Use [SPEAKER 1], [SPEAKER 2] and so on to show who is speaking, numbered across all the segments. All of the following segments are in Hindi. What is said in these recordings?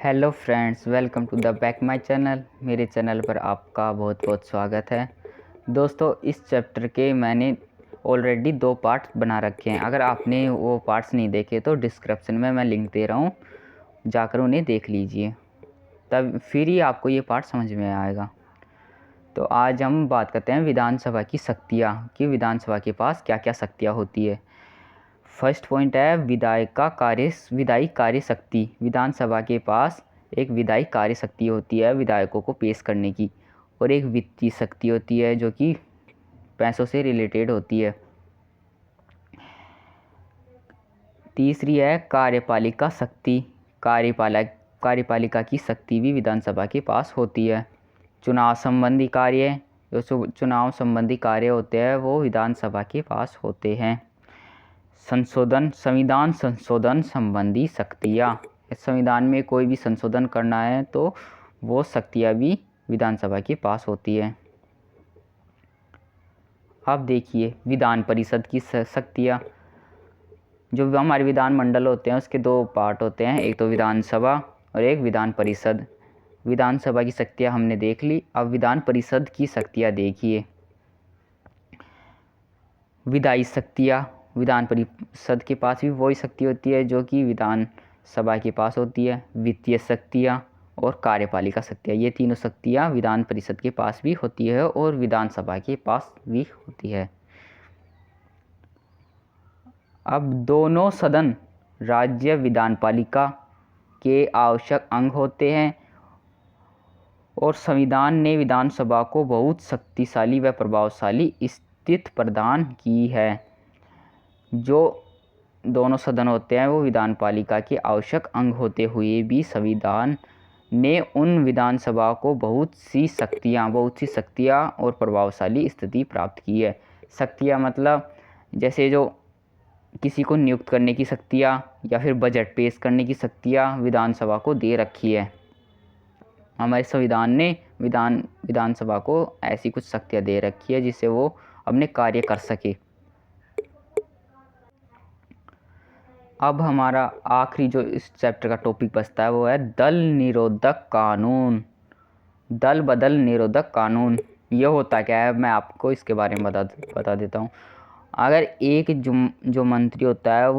[SPEAKER 1] Hello friends, welcome to the back my channel. मेरे चैनल पर आपका बहुत बहुत स्वागत है। दोस्तों, इस चैप्टर के मैंने ऑलरेडी 2 पार्ट्स बना रखे हैं। अगर आपने वो पार्ट्स नहीं देखे तो डिस्क्रिप्शन में मैं लिंक दे रहा हूँ, जाकर उन्हें देख लीजिए, तब फिर ही आपको ये पार्ट समझ में आएगा। तो आज हम बात करते हैं विधानसभा की शक्तियाँ, कि विधानसभा के पास क्या क्या शक्तियाँ होती है। फर्स्ट पॉइंट है विधायी कार्य शक्ति। विधानसभा के पास एक विधायी कार्य शक्ति होती है विधायकों को पेश करने की, और एक वित्तीय शक्ति होती है जो कि पैसों से रिलेटेड होती है। तीसरी है कार्यपालिका शक्ति। कार्यपालिका की शक्ति भी विधानसभा के पास होती है। चुनाव संबंधी कार्य, जो चुनाव संबंधी कार्य होते हैं वो विधानसभा के पास होते हैं। संविधान संशोधन संबंधी शक्तियाँ। संविधान में कोई भी संशोधन करना है तो वो शक्तियाँ भी विधानसभा के पास होती है। अब देखिए विधान परिषद की शक्तियाँ। जो हमारे विधानमंडल होते हैं उसके 2 पार्ट होते हैं, एक तो विधानसभा और एक विधान परिषद। विधानसभा की शक्तियाँ हमने देख ली, अब विधान परिषद की शक्तियाँ देखिए। विधायी शक्तियाँ। विधान परिषद के पास भी वही शक्ति होती है जो कि विधानसभा के पास होती है। वित्तीय शक्तियाँ और कार्यपालिका शक्तियाँ, ये तीनों शक्तियाँ विधान परिषद के पास भी होती है और विधानसभा के पास भी होती है। अब दोनों सदन राज्य विधानपालिका के आवश्यक अंग होते हैं, और संविधान ने विधानसभा को बहुत शक्तिशाली व प्रभावशाली स्थिति प्रदान की है। जो दोनों सदन होते हैं वो विधानपालिका के आवश्यक अंग होते हुए भी संविधान ने उन विधानसभा को बहुत सी शक्तियाँ और प्रभावशाली स्थिति प्राप्त की है। शक्तियाँ मतलब जैसे जो किसी को नियुक्त करने की शक्तियाँ या फिर बजट पेश करने की शक्तियाँ विधानसभा को दे रखी है। हमारे संविधान ने विधानसभा को ऐसी कुछ शक्तियाँ दे रखी है जिससे वो अपने कार्य कर सके। अब हमारा आखिरी जो इस चैप्टर का टॉपिक बचता है वो है दल निरोधक कानून। दल बदल निरोधक कानून ये होता क्या है, मैं आपको इसके बारे में बता देता हूँ। अगर एक जो मंत्री होता है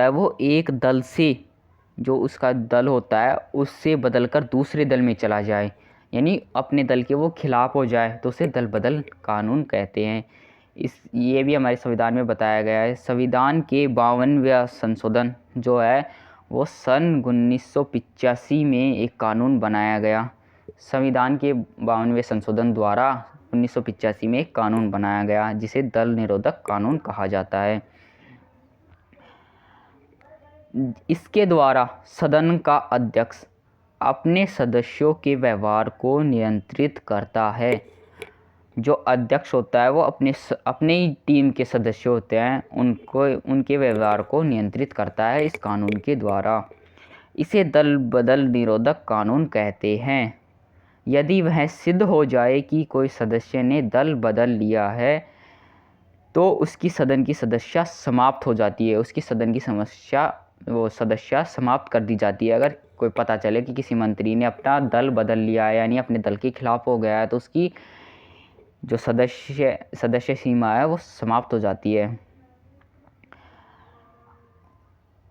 [SPEAKER 1] वो एक दल से, जो उसका दल होता है उससे बदलकर दूसरे दल में चला जाए, यानी अपने दल के वो खिलाफ हो जाए, तो उसे दल बदल कानून कहते हैं। ये भी हमारे संविधान में बताया गया है। संविधान के 52वें संशोधन जो है वो सन 1985 में एक कानून बनाया गया। संविधान के 52वें संशोधन द्वारा 1985 में एक कानून बनाया गया जिसे दल निरोधक कानून कहा जाता है। इसके द्वारा सदन का अध्यक्ष अपने सदस्यों के व्यवहार को नियंत्रित करता है। जो अध्यक्ष होता है वो अपने ही टीम के सदस्य होते हैं, उनके व्यवहार को नियंत्रित करता है इस कानून के द्वारा। इसे दल बदल निरोधक कानून कहते हैं। यदि वह सिद्ध हो जाए कि कोई सदस्य ने दल बदल लिया है तो उसकी सदन की सदस्यता समाप्त हो जाती है, उसकी सदन की सदस्यता समाप्त कर दी जाती है। अगर कोई पता चले कि किसी मंत्री ने अपना दल बदल लिया है, यानी अपने दल के खिलाफ हो गया है, तो उसकी जो सदस्य सीमा है वो समाप्त हो जाती है।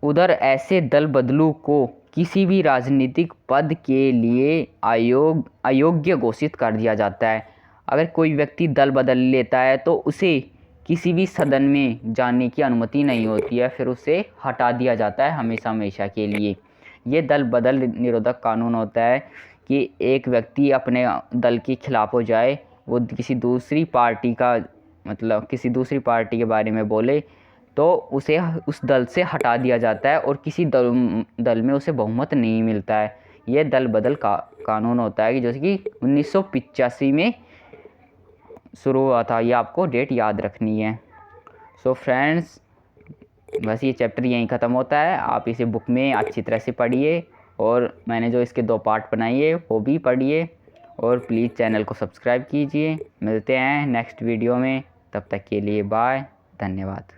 [SPEAKER 1] उधर ऐसे दल बदलू को किसी भी राजनीतिक पद के लिए अयोग्य घोषित कर दिया जाता है। अगर कोई व्यक्ति दल बदल लेता है तो उसे किसी भी सदन में जाने की अनुमति नहीं होती है, फिर उसे हटा दिया जाता है हमेशा हमेशा के लिए। ये दल बदल निरोधक कानून होता है कि एक व्यक्ति अपने दल के खिलाफ हो जाए, वो किसी दूसरी पार्टी के बारे में बोले तो उसे उस दल से हटा दिया जाता है और किसी दल में उसे बहुमत नहीं मिलता है। ये दल बदल कानून होता है कि जैसे कि 1985 में शुरू हुआ था। ये आपको डेट याद रखनी है। सो फ्रेंड्स, बस ये चैप्टर यहीं ख़त्म होता है। आप इसे बुक में अच्छी तरह से पढ़िए, और मैंने जो इसके 2 पार्ट बनाए वो भी पढ़िए, और प्लीज़ चैनल को सब्सक्राइब कीजिए। मिलते हैं नेक्स्ट वीडियो में, तब तक के लिए बाय, धन्यवाद।